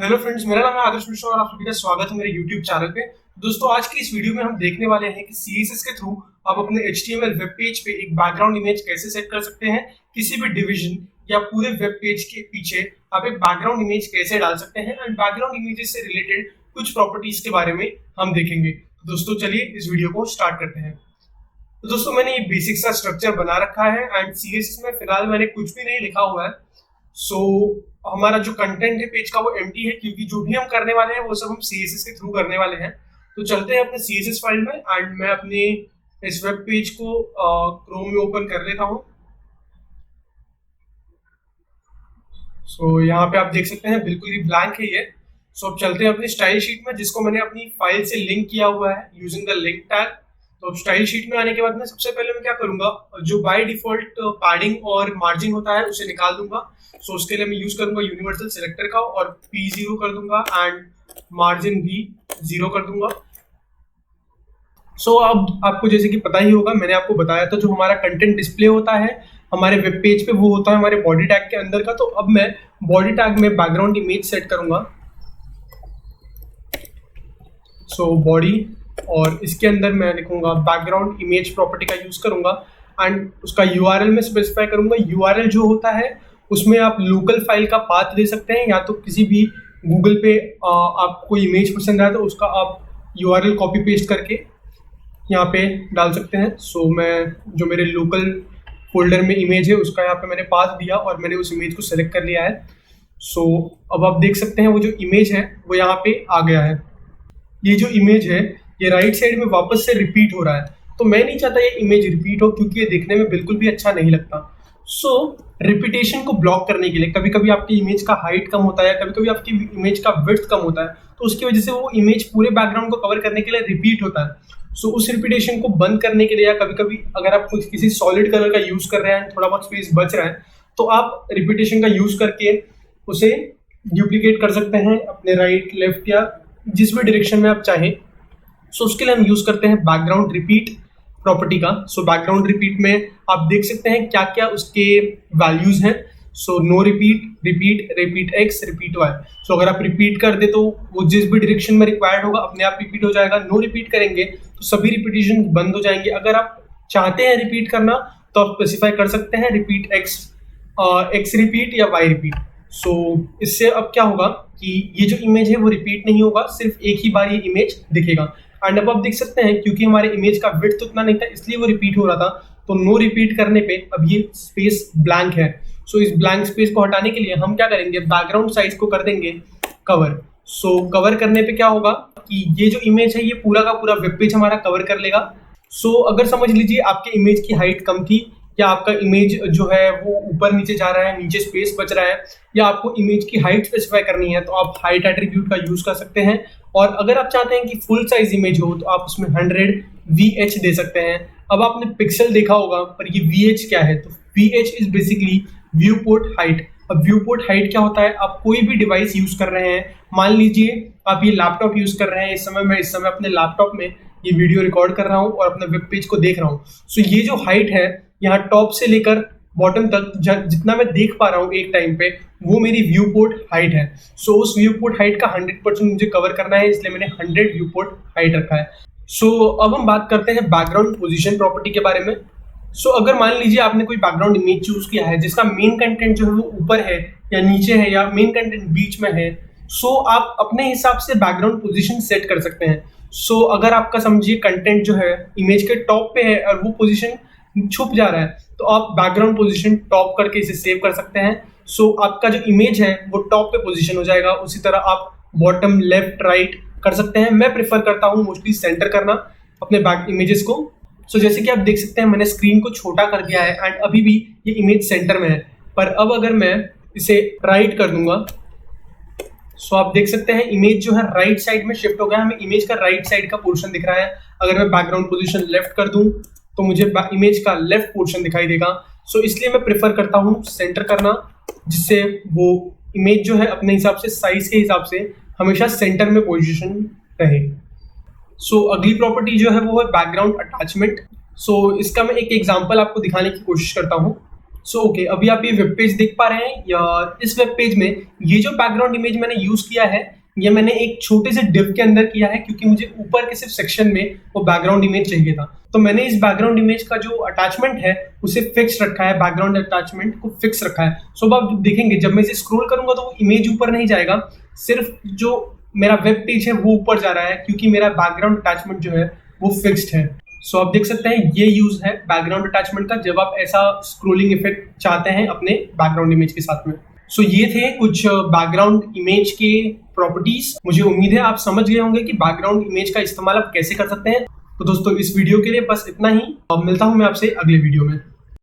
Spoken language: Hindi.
हेलो फ्रेंड्स, मेरा नाम है आदर्श मिश्रा और आप सभी का स्वागत है मेरे यूट्यूब चैनल पे। दोस्तों, आज की इस वीडियो में हम देखने वाले हैं कि सीएसएस के थ्रू आप अपने HTML वेब पेज पे एक बैकग्राउंड इमेज कैसे सेट कर सकते हैं। किसी भी डिवीजन या पूरे वेब पेज के पीछे आप एक बैकग्राउंड इमेज कैसे डाल सकते हैं एंड बैकग्राउंड इमेजेस से रिलेटेड कुछ प्रॉपर्टीज के बारे में हम देखेंगे। तो दोस्तों, चलिए इस वीडियो को स्टार्ट करते हैं। तो दोस्तों, मैंने ये बेसिक सा स्ट्रक्चर बना रखा है एंड सीएसएस में फिलहाल मैंने कुछ भी नहीं लिखा हुआ है। सो हमारा जो कंटेंट है पेज का वो एम्प्टी है, क्योंकि जो भी हम करने वाले हैं वो सब हम सीएसएस के थ्रू करने वाले हैं। तो चलते हैं अपने सीएसएस फाइल में एंड मैं अपने इस वेब पेज को क्रोम में ओपन कर लेता हूँ। सो यहाँ पे आप देख सकते हैं बिल्कुल ही ब्लैंक है ये। सो अब चलते हैं अपनी स्टाइल शीट में, जिसको मैंने अपनी फाइल से लिंक किया हुआ है यूजिंग द लिंक टैग। तो अब स्टाइल शीट में आने के बाद में सबसे पहले मैं क्या करूंगा, जो बाय डिफॉल्ट पैडिंग और मार्जिन होता है उसे निकाल दूंगा। सो उसके लिए मैं यूज करूंगा यूनिवर्सल सिलेक्टर का और P0 कर दूंगा एंड मार्जिन भी 0 कर दूंगा। सो अब आपको जैसे कि पता ही होगा, मैंने आपको बताया था जो हमारा कंटेंट डिस्प्ले होता है हमारे वेब पेज पे वो होता है हमारे बॉडी टैग के अंदर का। तो अब मैं बॉडी टैग में बैकग्राउंड इमेज सेट करूंगा। सो बॉडी और इसके अंदर मैं लिखूंगा बैकग्राउंड इमेज प्रॉपर्टी का यूज करूंगा एंड उसका यूआरएल में स्पेसिफाई करूंगा। यूआरएल जो होता है उसमें आप लोकल फाइल का पाथ दे सकते हैं, या तो किसी भी गूगल पे आपको इमेज पसंद आया तो उसका आप यूआरएल कॉपी पेस्ट करके यहाँ पे डाल सकते हैं। सो मैं जो मेरे लोकल फोल्डर में इमेज है उसका यहाँ पे मैंने पाथ दिया और मैंने उस इमेज को सेलेक्ट कर लिया है। सो अब आप देख सकते हैं वो जो इमेज है वो यहाँ पे आ गया है। ये जो इमेज है ये राइट साइड में वापस से रिपीट हो रहा है। तो मैं नहीं चाहता ये इमेज रिपीट हो, क्योंकि ये देखने में बिल्कुल भी अच्छा नहीं लगता। सो रिपीटेशन को ब्लॉक करने के लिए कभी कभी आपकी इमेज का हाइट कम होता है, कभी कभी आपकी इमेज का विड्थ कम होता है, तो उसकी वजह से वो इमेज पूरे बैकग्राउंड को कवर करने के लिए रिपीट होता है। सो उस रिपीटेशन को बंद करने के लिए, या कभी कभी अगर आप कुछ किसी सॉलिड कलर का यूज कर रहे हैं, थोड़ा बहुत स्पेस बच रहा है, तो आप रिपीटेशन का यूज करके उसे डुप्लीकेट कर सकते हैं अपने राइट लेफ्ट या जिस भी डायरेक्शन में आप चाहें। सो उसके लिए हम यूज करते हैं बैकग्राउंड रिपीट प्रॉपर्टी का। सो बैकग्राउंड रिपीट में आप देख सकते हैं क्या क्या उसके वैल्यूज हैं। So no repeat, repeat, repeat X, repeat Y. So अगर आप रिपीट कर दे तो वो जिस भी डायरेक्शन में रिक्वायर्ड होगा अपने आप रिपीट हो जाएगा। नो रिपीट करेंगे तो सभी रिपीटेशन बंद हो जाएंगे। अगर आप चाहते हैं रिपीट करना तो आप स्पेसिफाई कर सकते हैं रिपीट एक्स, एक्स रिपीट या वाई रिपीट। सो इससे अब क्या होगा कि ये जो इमेज है वो रिपीट नहीं होगा, सिर्फ एक ही बार ये इमेज दिखेगा। एंड अब आप देख सकते हैं क्योंकि हमारे इमेज का विड्थ उतना नहीं था इसलिए वो रिपीट हो रहा था। तो नो रिपीट करने पे अब ये स्पेस ब्लैंक है। सो इस ब्लैंक स्पेस को हटाने के लिए हम क्या करेंगे, बैकग्राउंड साइज को कर देंगे कवर। सो कवर करने पे क्या होगा कि ये जो इमेज है ये पूरा का पूरा वेब पेज हमारा कवर कर लेगा। सो अगर समझ लीजिए आपके इमेज की हाइट कम थी, या आपका इमेज जो है वो ऊपर नीचे जा रहा है, नीचे स्पेस बच रहा है, या आपको इमेज की हाइट स्पेसिफाई करनी है तो आप हाइट एट्रीब्यूट का यूज कर सकते हैं। और अगर आप चाहते हैं कि फुल साइज इमेज हो तो आप उसमें 100 VH दे सकते हैं। अब आपने पिक्सल देखा होगा, पर ये VH क्या है, तो VH is basically view port height. अब व्यू पोर्ट हाइट क्या होता है, आप कोई भी डिवाइस यूज कर रहे हैं, मान लीजिए आप ये लैपटॉप यूज कर रहे हैं, इस समय अपने लैपटॉप में ये वीडियो रिकॉर्ड कर रहा हूँ और अपने वेब पेज को देख रहा हूँ। सो ये जो हाइट है यहाँ टॉप से लेकर बॉटम तक जितना मैं देख पा रहा हूँ एक टाइम पे, वो मेरी व्यू पोर्ट हाइट है। सो उस व्यू पोर्ट हाइट का 100% मुझे कवर करना है, इसलिए मैंने 100 व्यू पोर्ट हाइट रखा है। सो अब हम बात करते हैं बैकग्राउंड पोजीशन प्रॉपर्टी के बारे में। सो अगर मान लीजिए आपने कोई बैकग्राउंड इमेज चूज किया है जिसका मेन कंटेंट जो है वो ऊपर है या नीचे है या मेन कंटेंट बीच में है, सो आप अपने हिसाब से बैकग्राउंड पोजीशन सेट कर सकते हैं। सो अगर आपका समझिए कंटेंट जो है इमेज के टॉप पे है और वो पोजीशन छुप जा रहा है, तो आप बैकग्राउंड पोजीशन टॉप करके इसे सेव कर सकते हैं। सो आपका जो इमेज है वो टॉप पे पोजीशन हो जाएगा। उसी तरह आप बॉटम, लेफ्ट, राइट कर सकते हैं। मैं प्रेफर करता हूँ मोस्टली सेंटर करना अपने बैक इमेजेस को। सो जैसे कि आप देख सकते हैं मैंने स्क्रीन को छोटा कर दिया है एंड अभी भी ये इमेज सेंटर में है। पर अब अगर मैं इसे राइट कर दूंगा, सो आप देख सकते हैं इमेज जो है राइट साइड में शिफ्ट हो गया, हमें इमेज का राइट साइड का पोर्शन दिख रहा है। अगर मैं बैकग्राउंड पोजीशन लेफ्ट कर दूं तो मुझे इमेज का लेफ्ट पोर्शन दिखाई देगा। सो इसलिए मैं प्रेफर करता हूँ सेंटर करना, जिससे वो इमेज जो है अपने हिसाब से, साइज के हिसाब से हमेशा सेंटर में पोजीशन रहे। सो अगली प्रॉपर्टी जो है वो है बैकग्राउंड अटैचमेंट। सो इसका मैं एक एग्जांपल आपको दिखाने की कोशिश करता हूँ। ओके, अभी आप ये वेब पेज देख पा रहे हैं या इस वेब पेज में ये जो बैकग्राउंड इमेज मैंने यूज किया है, ये मैंने एक छोटे से डिव के अंदर किया है क्योंकि मुझे ऊपर के सिर्फ सेक्शन में वो बैकग्राउंड इमेज चाहिए था। तो मैंने इस बैकग्राउंड इमेज का जो अटैचमेंट है उसे फिक्स रखा है, बैकग्राउंड अटैचमेंट को फिक्स रखा है। अब आप देखेंगे जब मैं इसे स्क्रॉल करूंगा तो वो इमेज ऊपर नहीं जाएगा, सिर्फ जो मेरा वेब पेज है वो ऊपर जा रहा है क्योंकि मेरा बैकग्राउंड अटैचमेंट जो है वो फिक्स्ड है। आप देख सकते हैं ये यूज है बैकग्राउंड अटैचमेंट का जब आप ऐसा स्क्रोलिंग इफेक्ट चाहते हैं अपने बैकग्राउंड इमेज के साथ में। ये थे कुछ बैकग्राउंड इमेज के प्रॉपर्टीज। मुझे उम्मीद है आप समझ गए होंगे कि बैकग्राउंड इमेज का इस्तेमाल आप कैसे कर सकते हैं। तो दोस्तों इस वीडियो के लिए बस इतना ही। अब मिलता हूं मैं आपसे अगले वीडियो में।